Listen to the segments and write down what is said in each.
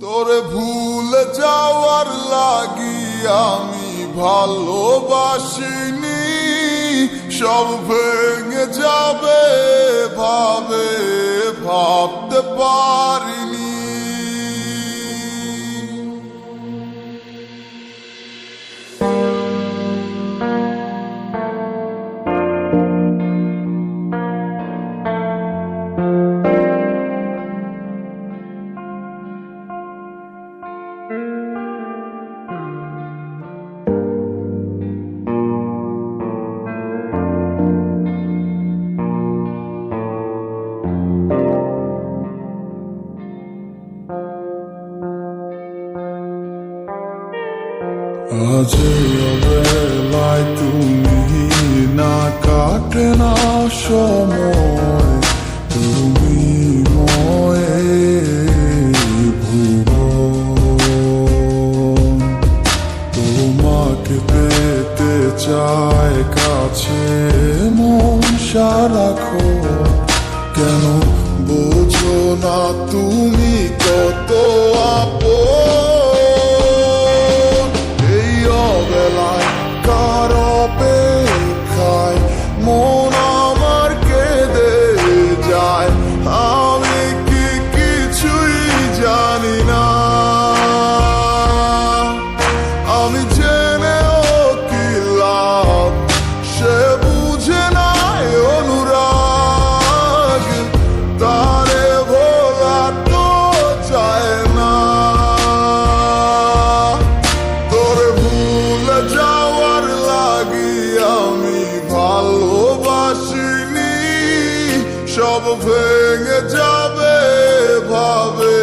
তোরে ভুলে যাওয়ার লাগি আমি ভালোবাসিনি, সব ভেঙে যাবে ভাবে ভাবতে পারিনি। আজ বেলায় তুমি না কাটে না সময়, তুমি ময়ে ভুবন। তোমাকে পেতে চায় কাছে মন সারাক্ষণ, কেন বোঝো না তুমি কত আপন। কার অপেক্ষায় মন আমার কেঁদে যায়, আমি কি কিছুই জানি না। আমি জেনেও কি লাভ, সে বুঝে নাই অনুরাগ, তারে ভোলা তো চায় না। যাওয়ার লাগি আমি ভালোবাসিনি, সব ভেঙে যাবে ভাবে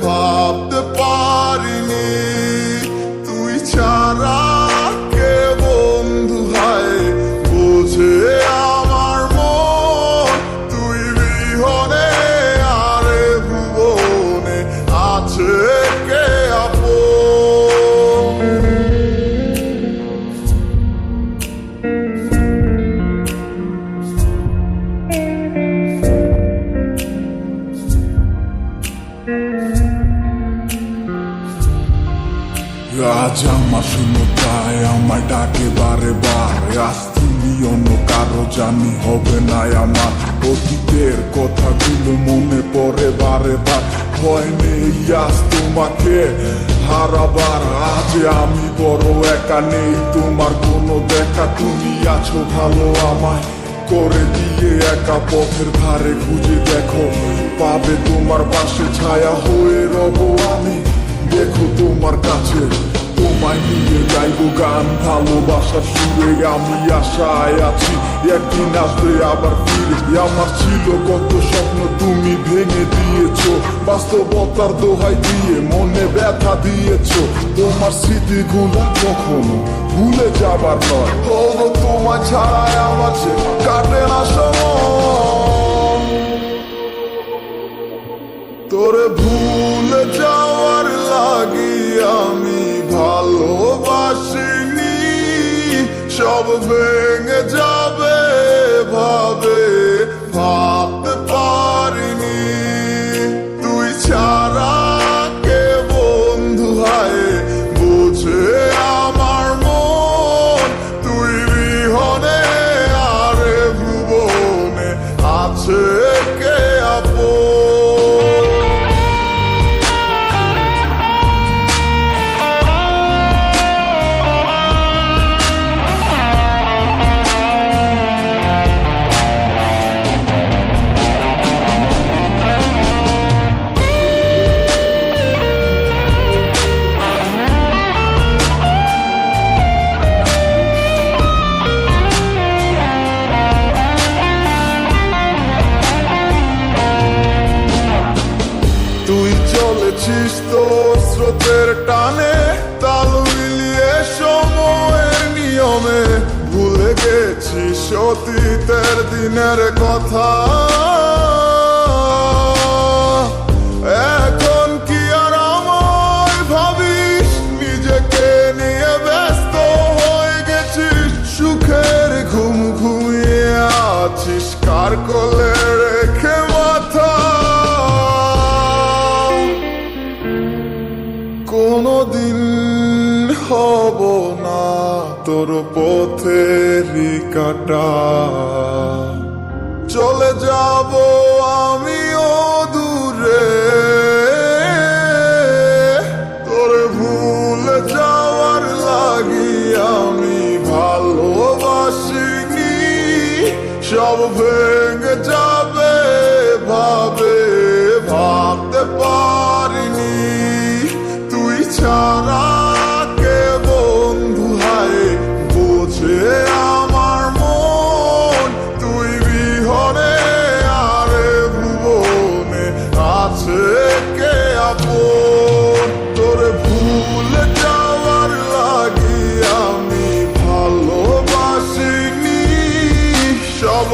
ভাবতে পারিনি। তুই ছাড়া কে বন্ধু হয় বোঝে আমার মন, তুই বিহনে আরে ভুবনে আছে কে আপন। আজ আমার শূন্যতায় আমার ডাকে বারে বারে, আজ তুমি অন্য কারো জানি হবে না আমার। অতীতের কথাগুলো মনে পড়ে বারে বার, ভয় নেই আজ তোমাকে হারাবার। আজ আমি বড় একা, নেই তোমার কোনো দেখা, তুমি আছো ভালো আমায় করে দিয়ে একা। পথের ধারে খুঁজে দেখো, পাবে তোমার পাশে ছায়া হয়ে রব আমি। দেখো তোমার কাছে তোমায় নিয়ে গাইবো গান, ভালোবাসার সুরে আমি আশায় আছি একদিন আসবে আবার ফিরে। আমার ছিল কত স্বপ্ন তুমি ভেঙে দিয়েছো, বাস্তবতার দোহাই দিয়ে মনে ব্যথা দিয়েছো। তোমার স্মৃতিগুলো কখনো ভুলে যাবার নয়, তবু তোমার ছাড়াই আমার যে কাটে না সময়। তোরে ভুলে যাওয়ার লাগি আমি ভালোবাসিনি, সব ভেঙে যাবে ভাবে ভাবতে পারিনি। তুই ছাড়া কে বন্ধু হয় বুঝে আমার মন, তুই বিহনে আরে ভুবনে আছে কে আপন। তুই চলেছিস তোর স্রোতের টানে, তাল মিলিয়ে সময়ের নিয়মে, ভুলে গেছিস অতীতের দিনের কথা। এখন কি আর আমায় ভাবিস, নিজেকে নিয়ে ব্যস্ত হয়ে গেছিস সুখের ঘুম ঘুমিয়ে আছিস কার কোলে রেখে মাথা কোনদিন হব না তোর পথেরই কাটা চলে যাব আমিও দূরে তোরে ভুলে যাওয়ার লাগি আমি ভালোবাসিনি সব ভেঙে যাবে ভাবে ভাবতে পারিনি তুই ছাড়া কে বন্ধু হায় বোঝে আমার মন তুই বিহনে আরে ভুবনে আছে কে আপন তোরে ভুলে যাওয়ার লাগি আমি ভালোবাসিনি সব